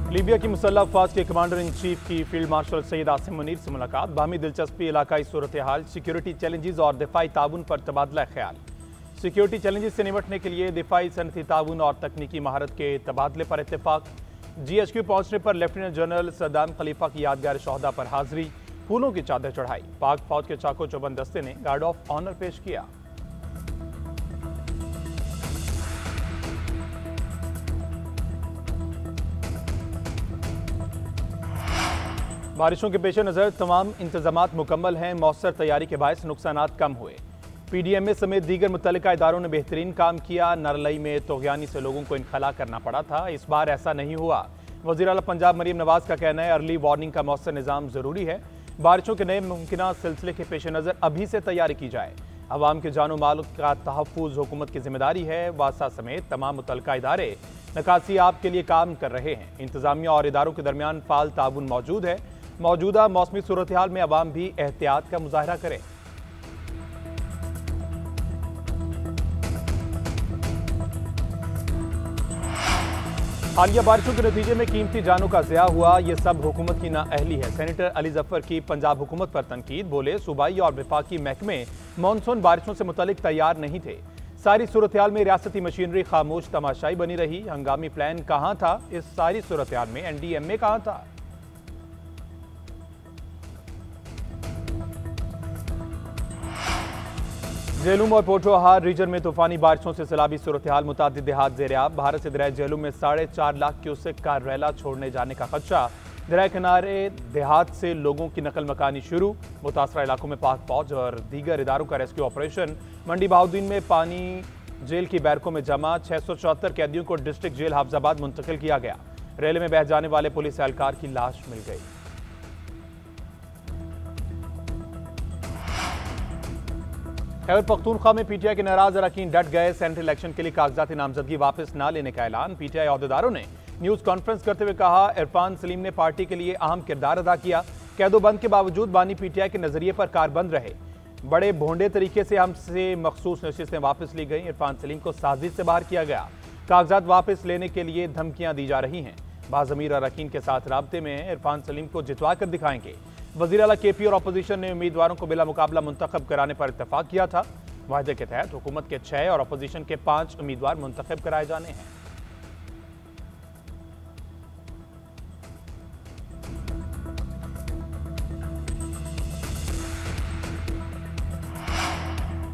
Libya की मुसल्लह अफवाज के commander in chief की फील्ड मार्शल सैयद आसिम मुनीर से मुलाकात। बाहमी दिलचस्पी, इलाकाई सूरत हाल, सिक्योरिटी चैलेंजेस और दिफाई ताउन पर तबादला ख्याल। सिक्योरिटी चैलेंजेस से निपटने के लिए दिफाई सनती ताउन और तकनीकी महारत के तबादले पर इत्तेफाक। GHQ पहुंचने पर लेफ्टिनेंट जनरल सद्दाम खलीफा की यादगार शोहदा पर हाजिरी, फूलों की चादर चढ़ाई। पाक फौज के चाको चौबंद दस्ते ने गार्ड ऑफ ऑनर पेश किया। बारिशों के पेश नज़र तमाम इंतजामात मुकम्मल हैं। मौसर तैयारी के बायस नुकसानात कम हुए। PDMA समेत दीगर मुतल्लिका इदारों ने बेहतरीन काम किया। नारलई में तोगयानी से लोगों को इनखला करना पड़ा था, इस बार ऐसा नहीं हुआ। वज़ीर आला पंजाब मरीम नवाज का कहना है अर्ली वार्निंग का मौसर निज़ाम ज़रूरी है। बारिशों के नए मुमकिन सिलसिले के पेश नज़र अभी से तैयारी की जाए। अवाम के जानो माल का तहफ़्फ़ुज़ हुकूमत की जिम्मेदारी है। वासा समेत तमाम मुतल्लिका इदारे नकासी आप के लिए काम कर रहे हैं। इंतजामिया और इदारों के दरमियान फाल ताउन मौजूद है। मौजूदा मौसमी सूरत हाल में अवाम भी एहतियात का मुजाहरा करें। हालिया बारिशों के नतीजे में कीमती जानों का ज़िया हुआ, ये सब हुकूमत की नाअहली है। सेनेटर अली जफर की पंजाब हुकूमत पर तनकीद, बोले सूबाई और वफाकी महकमे मानसून बारिशों से मुतल्लिक तैयार नहीं थे। सारी सूरत हाल में रियासती मशीनरी खामोश तमाशाई बनी रही। हंगामी प्लान कहाँ था? इस सारी सूरत हाल में NDMA कहाँ था? झेलुम और पोठोहार रीजन में तूफानी बारिशों से सैलाबी सूरत हाल, मुतादिद देहात ज़ेर-आब। भारत से दरिया झेलुम में 4.5 लाख क्यूसेक का रैला छोड़ने जाने का खदशा। दरिया किनारे देहात से लोगों की नकल मकानी शुरू। मुतासरा इलाकों में पाक फौज और दीगर इदारों का रेस्क्यू ऑपरेशन। मंडी बहाउद्दीन में पानी जेल की बैरकों में जमा। 674 कैदियों को डिस्ट्रिक्ट जेल हाफजाबाद मुंतकिल किया गया। रेले में बह जाने वाले पुलिस एहलकार की लाश मिल गई। खैबर पख्तूनख्वा में PTI के नाराज अरकान डट गए। सेनेट इलेक्शन के लिए कागजात नामजदगी वापस न लेने का ऐलान। PTI अहदेदारों ने न्यूज कॉन्फ्रेंस करते हुए कहा इरफान सलीम ने पार्टी के लिए अहम किरदार अदा किया। कैदोबंद के बावजूद बानी PTI के नजरिए पर कारबंद रहे। बड़े भोंडे तरीके से हमसे मखसूस नशिस्तें वापस ली गई। इरफान सलीम को साजिश से बाहर किया गया। कागजात वापस लेने के लिए धमकियां दी जा रही हैं। बाज़मीर अरकान के साथ राब्ते में हैं। इरफान सलीम को जितवा कर दिखाएंगे। वज़ीर आला KP और अपोजिशन ने उम्मीदवारों को बिला मुकाबला मुंतखब कराने पर इत्तेफाक किया था। वादे के तहत हुकूमत के 6 और अपोजिशन के 5 उम्मीदवार मुंतखब कराए जाने हैं।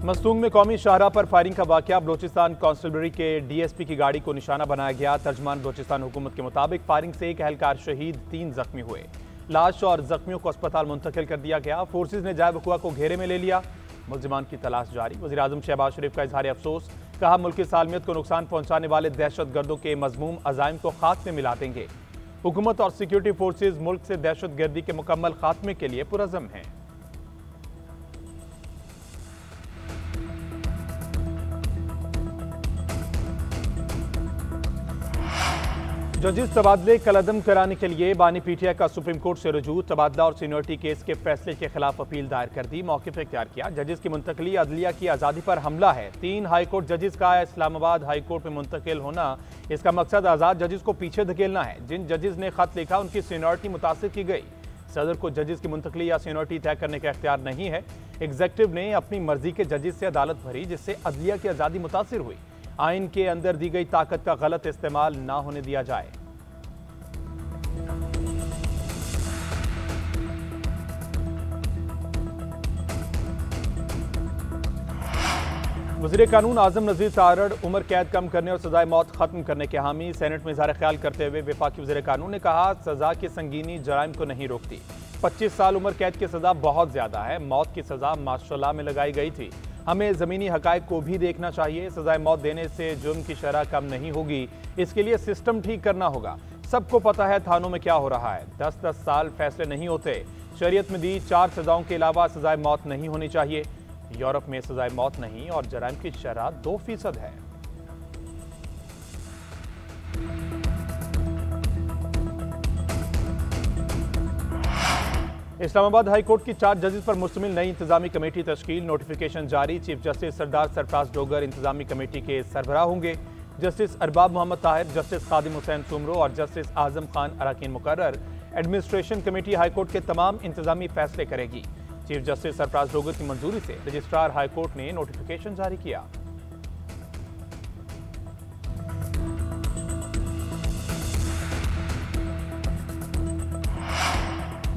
मस्तूंग में कौमी शाहराह पर फायरिंग का वाकया। बलोचिस्तान कांस्टेबलरी के DSP की गाड़ी को निशाना बनाया गया। तर्जमान बलोचिस्तान हुकूमत के मुताबिक फायरिंग से एक एहलकार शहीद, 3 जख्मी हुए। लाश और जख्मियों को अस्पताल मुंतकिल कर दिया गया। फोर्सेज ने जाए वकुआ को घेरे में ले लिया। मुल्जिमान की तलाश जारी। वज़ीर आज़म शहबाज शरीफ का इजहार अफसोस, कहा मुल्क की सालमियत को नुकसान पहुंचाने वाले दहशत गर्दों के मजमूम अज़ाइम को खात्मे में मिला देंगे। हुकूमत और सिक्योरिटी फोर्सेज मुल्क से दहशत गर्दी के मुकम्मल खात्मे के लिए पुरज़म हैं। जजेस तबादले कलअदम कराने के लिए बानी PTI का सुप्रीम कोर्ट से रुजू। तबादला और सीनियरिटी केस के फैसले के खिलाफ अपील दायर कर दी। मौक़िफ़ इख्तियार किया। जजेस की मुंतकली अदलिया की आज़ादी पर हमला है। 3 हाई कोर्ट जजेस का इस्लामाबाद हाई कोर्ट में मुंतकिल होना, इसका मकसद आज़ाद जजेस को पीछे धकेलना है। जिन जजेस ने खत लिखा उनकी सीनियरिटी मुतासिर की गई। सदर को जजेस की मुंतकली या सीनियरिटी तय करने का इख्तियार नहीं है। एग्जेक्टिव ने अपनी मर्जी के जजेस से अदालत भरी, जिससे अदलिया की आज़ादी मुतासिर हुई। आइन के अंदर दी गई ताकत का गलत इस्तेमाल ना होने दिया जाए। वज़ीर कानून आज़म नज़ीर तारड़ उम्र कैद कम करने और सजाए मौत खत्म करने के हामी। सेनेट में इज़हार ख्याल करते हुए वफाकी वज़ीर कानून ने कहा सजा की संगीनी जराइम को नहीं रोकती। 25 साल उम्र कैद की सजा बहुत ज्यादा है। मौत की सजा माशाअल्लाह में लगाई गई थी। हमें ज़मीनी हक़ाइक़ को भी देखना चाहिए। सजाए मौत देने से जुर्म की शरह कम नहीं होगी, इसके लिए सिस्टम ठीक करना होगा। सबको पता है थानों में क्या हो रहा है। 10-10 साल फैसले नहीं होते। शरीयत में दी 4 सजाओं के अलावा सजाए मौत नहीं होनी चाहिए। यूरोप में सजाए मौत नहीं और जराइम की शरह 2% है। इस्लामाबाद हाई कोर्ट की 4 जजेस पर मुश्तमिल नई इंतजामी कमेटी तश्कील। नोटिफिकेशन जारी। चीफ जस्टिस सरदार सरफराज डोगर इंतजामी कमेटी के सरबराह होंगे। जस्टिस अरबाब मोहम्मद ताहिर, जस्टिस खादिम हुसैन सुमरो और जस्टिस आजम खान अराकीन मुकर्रर एडमिनिस्ट्रेशन कमेटी हाईकोर्ट के तमाम इंतजामी फैसले करेगी। चीफ जस्टिस सरफराज रोगर की मंजूरी से रजिस्ट्रार हाईकोर्ट ने नोटिफिकेशन जारी किया।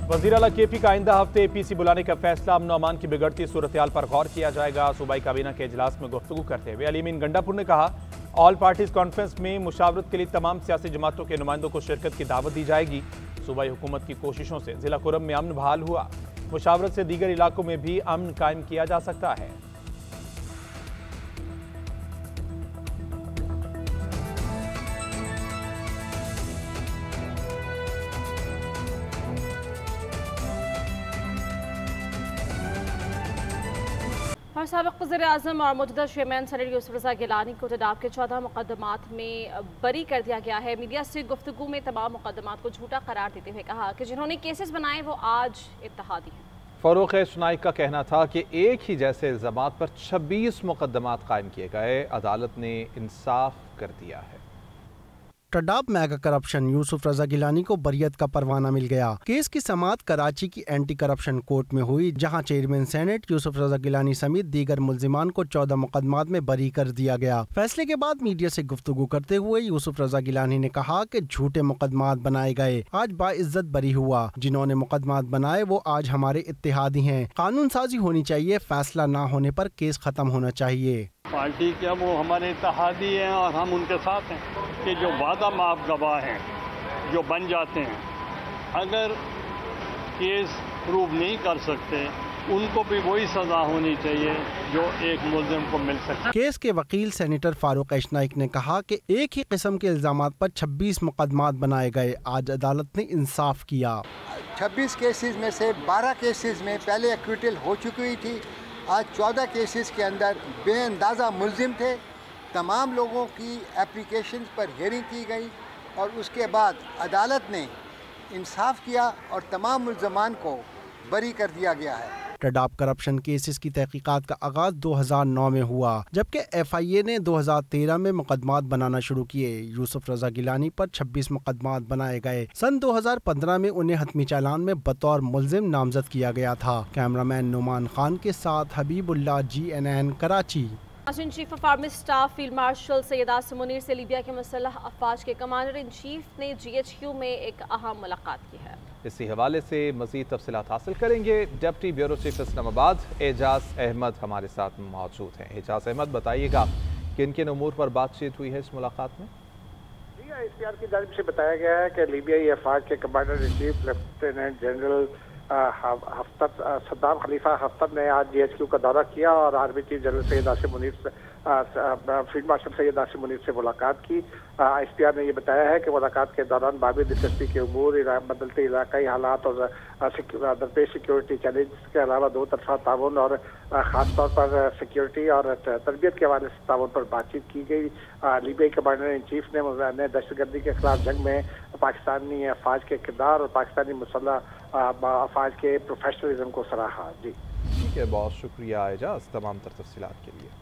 वज़ीर आला KP का आइंदा हफ्ते APC बुलाने का फैसला। अमन अमान की बिगड़ती सूरत-ए-हाल पर गौर किया जाएगा। सूबाई काबीना के इजलास में गुफ्तगू करते हुए अली अमीन गंडापुर ने कहा, ऑल पार्टीज कॉन्फ्रेंस में मुशावरत के लिए तमाम सियासी जमातों के नुमाइंदों को शिरकत की दावत दी जाएगी। सूबाई हुकूमत की कोशिशों से जिला कुरम में अमन बहाल हुआ। मुशावरत से दीगर इलाकों में भी अमन कायम किया जा सकता है। और साबिक़ वज़ीर-ए-आज़म और मौजूदा चेयरमैन सेनेट यूसुफ रज़ा गिलानी को तडाब के 14 मुकदमात में बरी कर दिया गया है। मीडिया से गुफ्तगू में तमाम मुकदमात को झूठा करार देते हुए कहा कि जिन्होंने केसेस बनाए वो आज इत्तेहादी हैं। फ़ारूक सुनाई का कहना था कि एक ही जैसे इल्ज़ामात पर 26 मुकदमात कायम किए गए। अदालत ने इंसाफ कर दिया है। टडाब मेगा करप्शन यूसुफ रज़ा गिलानी को बरियत का परवाना मिल गया। केस की समाअत कराची की एंटी करप्शन कोर्ट में हुई, जहां चेयरमैन सेनेट यूसुफ रज़ा गिलानी समेत दीगर मुल्जिमान को 14 मुकदमात में बरी कर दिया गया। फैसले के बाद मीडिया से गुफ्तगू करते हुए यूसुफ रज़ा गिलानी ने कहा कि झूठे मुकदमात बनाए गए, आज बाइज्जत बरी हुआ। जिन्होंने मुकदमात बनाए वो आज हमारे इत्तेहादी हैं। कानून साजी होनी चाहिए, फैसला न होने पर केस खत्म होना चाहिए। पार्टी क्या वो हमारे इत्तेहादी हैं और हम उनके साथ हैं कि जो वादा माफ गवाह हैं, जो बन जाते हैं, अगर केस प्रूव नहीं कर सकते उनको भी वही सजा होनी चाहिए जो एक मुल्जिम को मिल सकती है। केस के वकील सेनेटर फारूक नाइक ने कहा कि एक ही किस्म के इल्जामात पर 26 मुकदमात बनाए गए। आज अदालत ने इंसाफ किया। 26 केसेस में से 12 केसेस में पहले एक्विटल हो चुकी थी। आज 14 केसेस के अंदर बेअंदाज़ा मुल्जिम थे। तमाम लोगों की एप्लीकेशन पर हियरिंग की गई और उसके बाद अदालत ने इंसाफ किया और तमाम मुल्ज़मान को बरी कर दिया गया है। टडाब करप्शन केसेस की तहकीकात का आगाज 2009 में हुआ, जबकि FIA ने 2013 में मुकदमात बनाना शुरू किए। यूसुफ रज़ा गिलानी पर 26 मुकदमात बनाए गए। सन 2015 में उन्हें हतमी चालान में बतौर मुल्जिम नामजद किया गया था। कैमरामैन नुमान खान के साथ Habibullah, GNN Karachi. Chief of army staff field marshal Syed Asim Munir से लीबिया के मुसल्लह अफवाज के कमांडर इन चीफ ने GHQ में एक अहम मुलाकात की है। इसी हवाले से मज़ीद तफसीलात हासिल करेंगे। Deputy bureau chief Islamabad Ejaz Ahmed हमारे साथ मौजूद हैं। एजाज अहमद, बताइएगा किन किन उमूर पर बातचीत हुई है इस मुलाकात में? जी, ICR की जानिब से बताया गया है कि लीबियाई अफवाज के commander in chief lieutenant general Saddam Khalifa Haftar ने आज GHQ का दौरा किया और army chief general Syed Asim Munir से फील्ड मार्शल सैयद आसिम मुनीर से मुलाकात की। ICR ने ये बताया है कि मुलाकात के दौरान बाबी दिलचस्पी के उमूर, बदलते इलाकाई हालात और दरपेश सिक्योरिटी चैलेंज के अलावा दो तरफा ताउन और ख़ासतौर पर सिक्योरिटी और तरबियत के हवाले से ताउन पर बातचीत की गई। लीबियाई कमांडर इन चीफ ने दहशतगर्दी के खिलाफ जंग में पाकिस्तानी अफवाज के किरदार और पाकिस्तानी मुसल्लह अफवाज के प्रोफेशनलिज्म को सराहा। जी ठीक है, बहुत शुक्रिया एजाज तमाम तर तफसीलात के लिए।